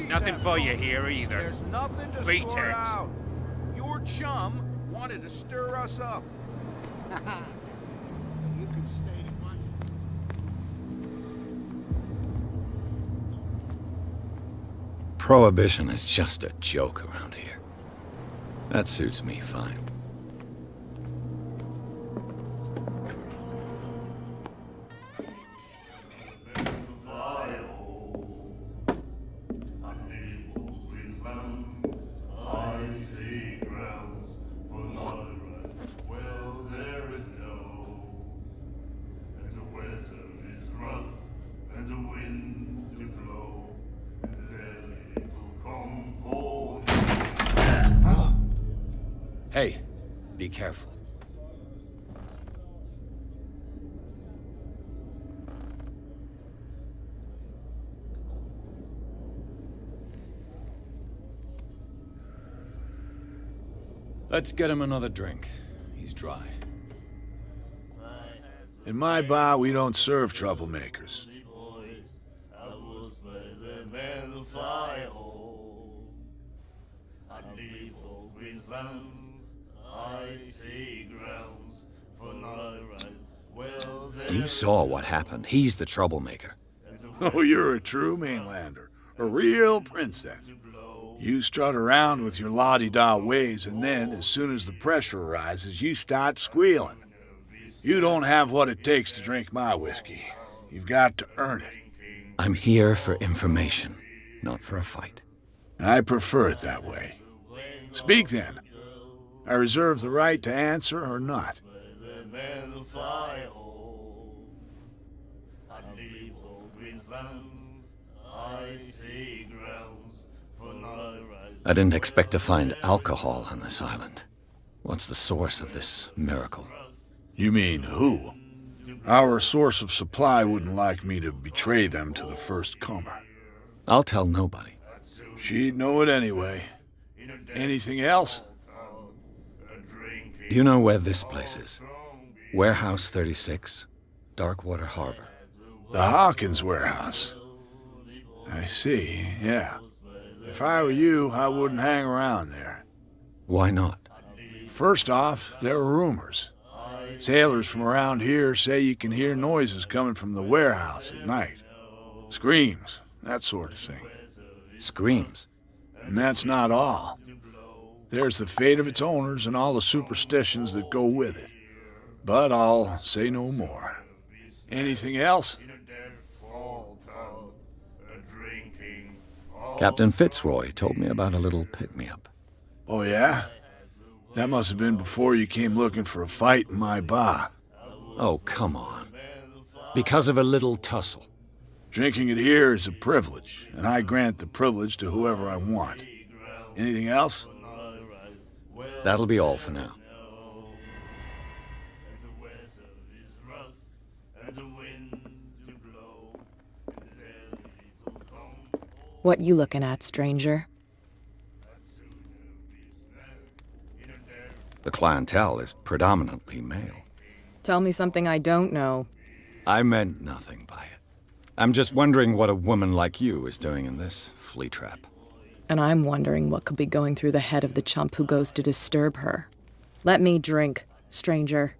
Nothing for you here either. There's nothing to Beat sort it. out. Your chum wanted to stir us up. You can stay to watch. Prohibition is just a joke around here. That suits me fine. Hey, be careful. Let's get him another drink. He's dry. In my bar, we don't serve troublemakers. You saw what happened. He's the troublemaker. Oh, you're a true mainlander. A real princess. You strut around with your la-di-da ways, and then, as soon as the pressure arises, you start squealing. You don't have what it takes to drink my whiskey. You've got to earn it. I'm here for information, not for a fight. I prefer it that way. Speak then. I reserve the right to answer or not. I didn't expect to find alcohol on this island. What's the source of this miracle? You mean who? Our source of supply wouldn't like me to betray them to the first comer. I'll tell nobody. She'd know it anyway. Anything else? Do you know where this place is? Warehouse 36, Darkwater Harbor. The Hawkins warehouse. I see, yeah. If I were you, I wouldn't hang around there. Why not? First off, there are rumors. Sailors from around here say you can hear noises coming from the warehouse at night. Screams, that sort of thing. Screams? And that's not all. There's the fate of its owners and all the superstitions that go with it. But I'll say no more. Anything else? Captain Fitzroy told me about a little pick-me-up. Oh, yeah? That must have been before you came looking for a fight in my bar. Oh, come on. Because of a little tussle. Drinking it here is a privilege, and I grant the privilege to whoever I want. Anything else? That'll be all for now. What you looking at, stranger? The clientele is predominantly male. Tell me something I don't know. I meant nothing by it. I'm just wondering what a woman like you is doing in this flea trap. And I'm wondering what could be going through the head of the chump who goes to disturb her. Let me drink, stranger.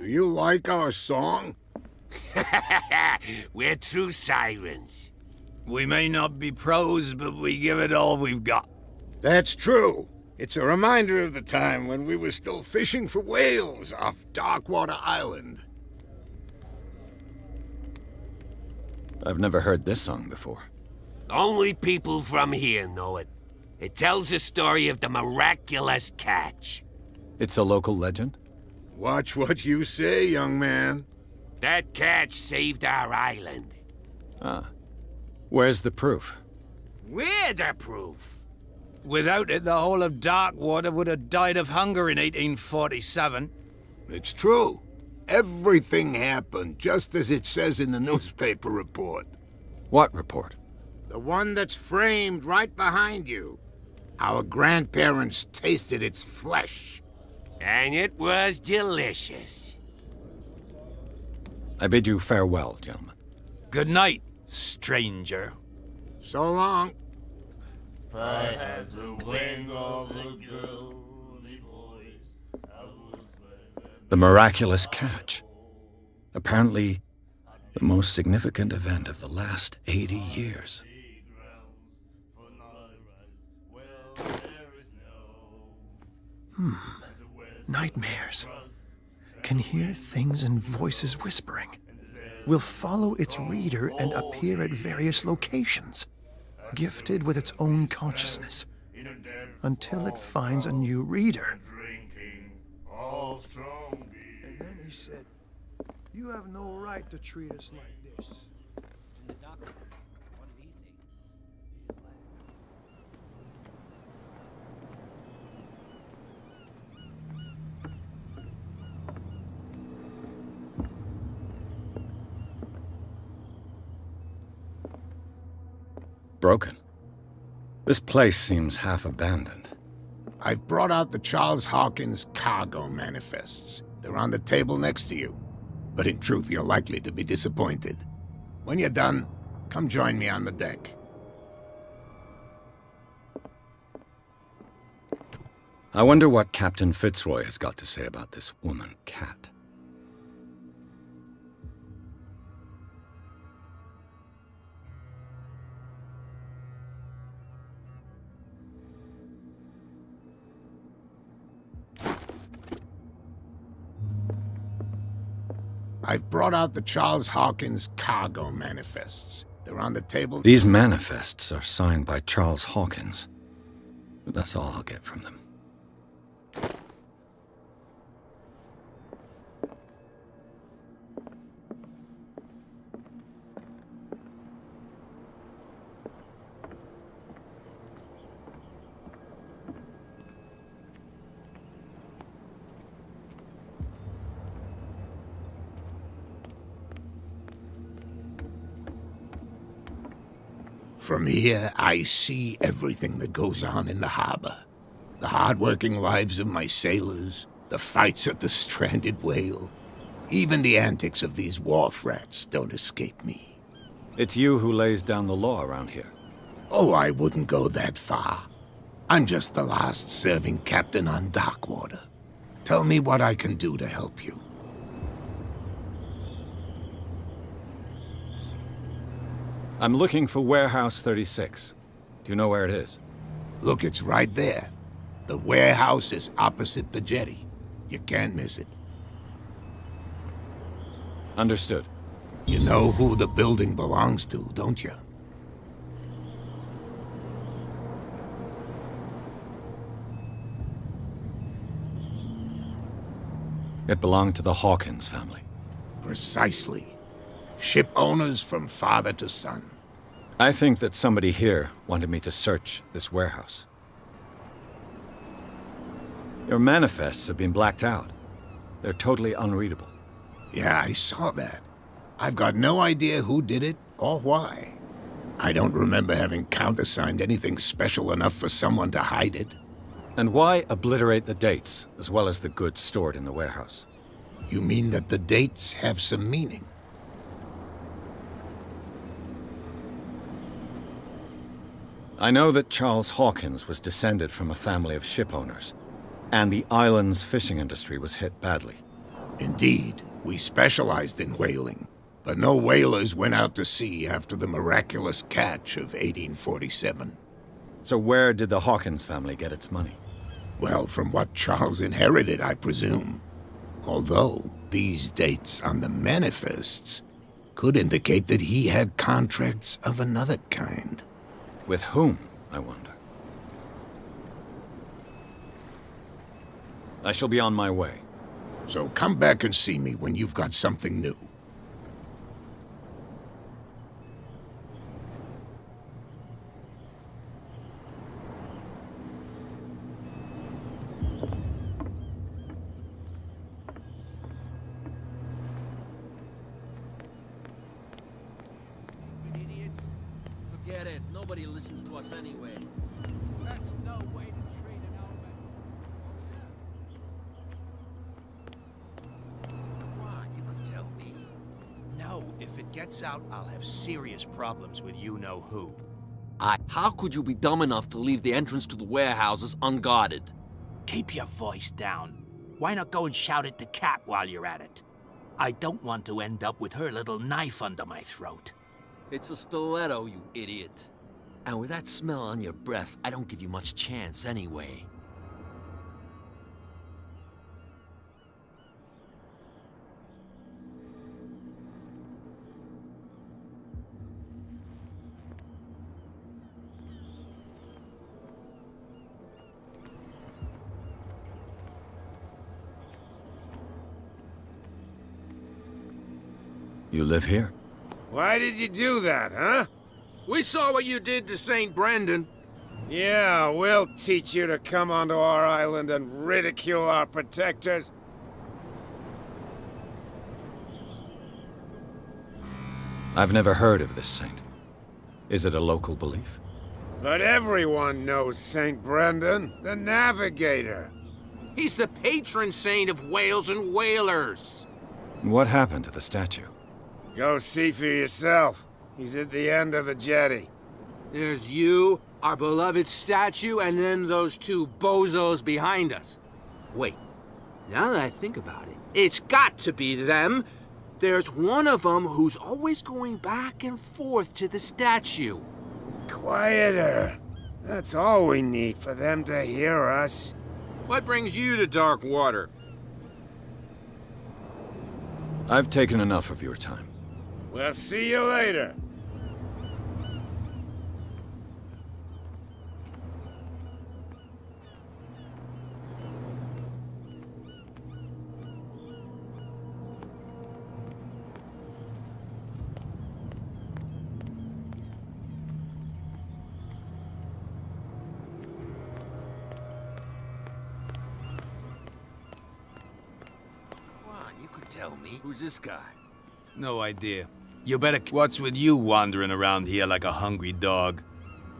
Do you like our song? We're true sirens. We may not be pros, but we give it all we've got. That's true. It's a reminder of the time when we were still fishing for whales off Darkwater Island. I've never heard this song before. Only people from here know it. It tells the story of the miraculous catch. It's a local legend? Watch what you say, young man. That catch saved our island. Ah. Where's the proof? We're the proof. Without it, the whole of Darkwater would have died of hunger in 1847. It's true. Everything happened just as it says in the newspaper report. What report? The one that's framed right behind you. Our grandparents tasted its flesh. And it was delicious. I bid you farewell, gentlemen. Good night, stranger. So long. The miraculous catch. Apparently, the most significant event of the last 80 years. Nightmares. Can hear things and voices whispering. Will follow its reader and appear at various locations, gifted with its own consciousness, until it finds a new reader. And then he said, "You have no right to treat us like this." Broken. This place seems half abandoned. I've brought out the Charles Hawkins cargo manifests. They're on the table next to you. But in truth, you're likely to be disappointed. When you're done, come join me on the deck. I wonder what Captain Fitzroy has got to say about this woman cat. I've brought out the Charles Hawkins cargo manifests. They're on the table. These manifests are signed by Charles Hawkins. But that's all I'll get from them. From here, I see everything that goes on in the harbor. The hard-working lives of my sailors, the fights at the stranded whale. Even the antics of these wharf rats don't escape me. It's you who lays down the law around here. Oh, I wouldn't go that far. I'm just the last serving captain on Darkwater. Tell me what I can do to help you. I'm looking for Warehouse 36. Do you know where it is? Look, it's right there. The warehouse is opposite the jetty. You can't miss it. Understood. You know who the building belongs to, don't you? It belonged to the Hawkins family. Precisely. Ship owners from father to son. I think that somebody here wanted me to search this warehouse. Your manifests have been blacked out. They're totally unreadable. Yeah, I saw that. I've got no idea who did it or why. I don't remember having countersigned anything special enough for someone to hide it. And why obliterate the dates, as well as the goods stored in the warehouse? You mean that the dates have some meaning? I know that Charles Hawkins was descended from a family of ship owners, and the island's fishing industry was hit badly. Indeed, we specialized in whaling, but no whalers went out to sea after the miraculous catch of 1847. So where did the Hawkins family get its money? Well, from what Charles inherited, I presume. Although, these dates on the manifests could indicate that he had contracts of another kind. With whom, I wonder? I shall be on my way. So come back and see me when you've got something new. Stupid idiots. Forget it. Nobody listens to us anyway. That's no way to treat an old man. gets out, I'll have serious problems with you-know-who. How could you be dumb enough to leave the entrance to the warehouses unguarded? Keep your voice down. Why not go and shout at the cat while you're at it? I don't want to end up with her little knife under my throat. It's a stiletto, you idiot. And with that smell on your breath, I don't give you much chance anyway. You live here? Why did you do that, huh? We saw what you did to St. Brendan. Yeah, we'll teach you to come onto our island and ridicule our protectors. I've never heard of this saint. Is it a local belief? But everyone knows St. Brendan, the navigator. He's the patron saint of whales and whalers. What happened to the statue? Go see for yourself. He's at the end of the jetty. There's you, our beloved statue, and then those two bozos behind us. Wait, now that I think about it, it's got to be them. There's one of them who's always going back and forth to the statue. Quieter. That's all we need for them to hear us. What brings you to dark water? I've taken enough of your time. We'll see you later. You could tell me. Who's this guy? No idea. You better... What's with you wandering around here like a hungry dog?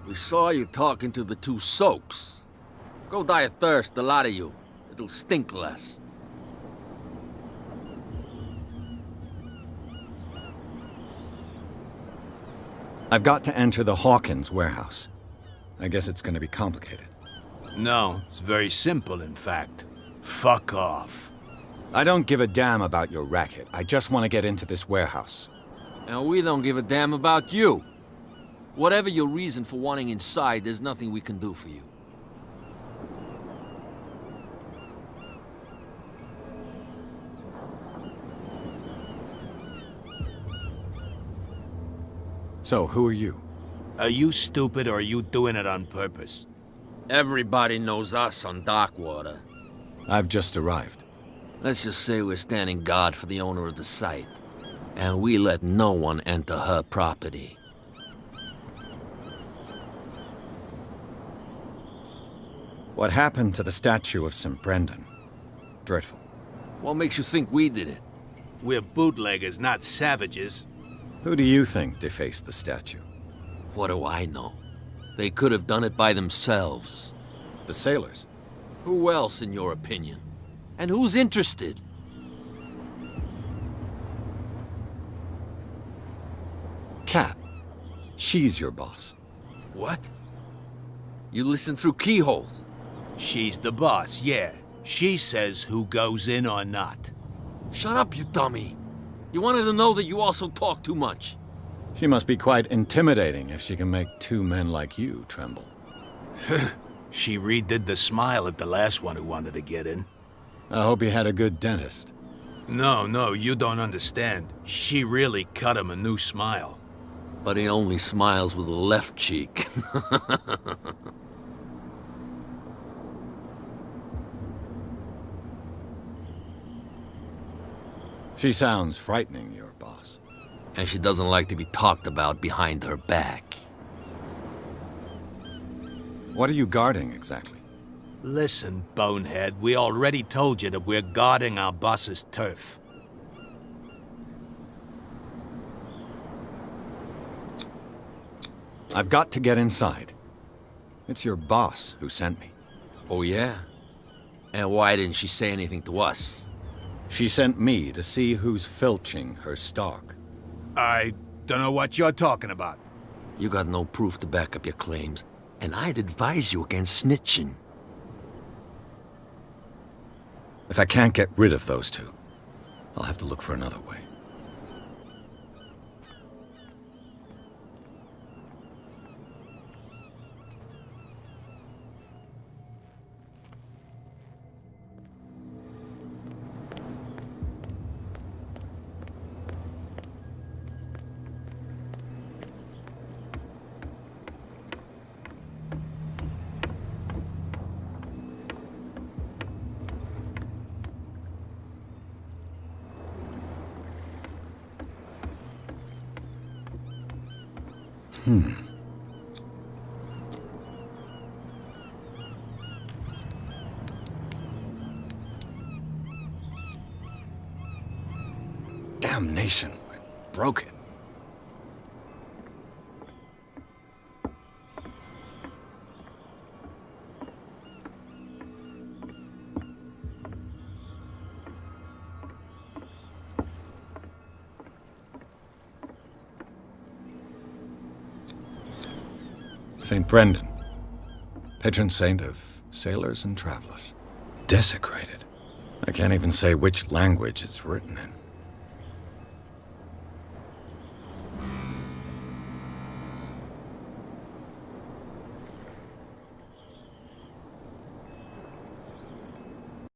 We saw you talking to the two soaks. Go die of thirst, the lot of you. It'll stink less. I've got to enter the Hawkins warehouse. I guess it's gonna be complicated. No, it's very simple, in fact. Fuck off. I don't give a damn about your racket. I just want to get into this warehouse. And we don't give a damn about you. Whatever your reason for wanting inside, there's nothing we can do for you. So, who are you? Are you stupid or are you doing it on purpose? Everybody knows us on Darkwater. I've just arrived. Let's just say we're standing guard for the owner of the site. And we let no one enter her property. What happened to the statue of St. Brendan? Dreadful. What makes you think we did it? We're bootleggers, not savages. Who do you think defaced the statue? What do I know? They could have done it by themselves. The sailors? Who else, in your opinion? And who's interested? Kat. She's your boss. What? You listen through keyholes? She's the boss, yeah. She says who goes in or not. Shut up, you dummy. You wanted to know that you also talk too much. She must be quite intimidating if she can make two men like you tremble. She redid the smile at the last one who wanted to get in. I hope he had a good dentist. No, you don't understand. She really cut him a new smile. But he only smiles with the left cheek. She sounds frightening, your boss. And she doesn't like to be talked about behind her back. What are you guarding, exactly? Listen, bonehead, we already told you that we're guarding our boss's turf. I've got to get inside. It's your boss who sent me. Oh, yeah? And why didn't she say anything to us? She sent me to see who's filching her stock. I don't know what you're talking about. You got no proof to back up your claims, and I'd advise you against snitching. If I can't get rid of those two, I'll have to look for another way. Damnation, I broke it. St. Brendan, patron saint of sailors and travelers. Desecrated. I can't even say which language it's written in.